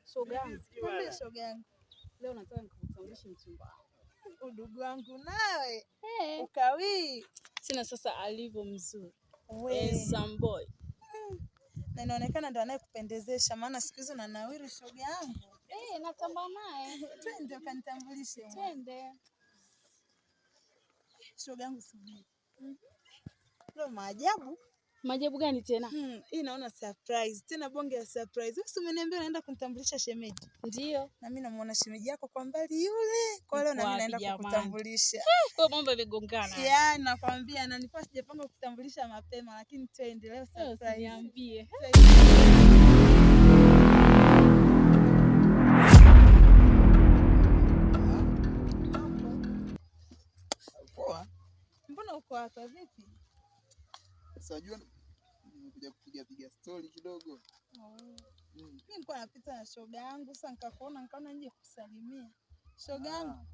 Shoga yangu. Leo nataka nikutambulishe mchumba wangu. Udugu wangu nawe. Ukawii. Sina sasa alivyo mzuri. Some boy. Na inaonekana ndo anayekupendezesha maana siku hizo unanawiri shoga yangu. Natamba naye. Twende ukanitambulishe. Twende. Shoga yangu subiri. Leo maajabu. Maajabu gani tena? Hii naona surprise. Tena bonge ya surprise. Wewe umeniambia unaenda kunitambulisha shemeji. Ndio. Na mimi namuona shemeji yako kwa mbali yule. Kwa leo na mimi naenda kukutambulisha. Kwa mambo vigongana. Yaani nakwambia na nilikuwa sijapanga kukutambulisha mapema lakini twende leo surprise. Niambie. Poa. Mbona uko hapa vipi? Sasa unajua nimekuja kupiga story kidogo. Mimi nilikuwa napita na shoga yangu sasa nikakuona nikaona nje kusalimia. Shoga yangu.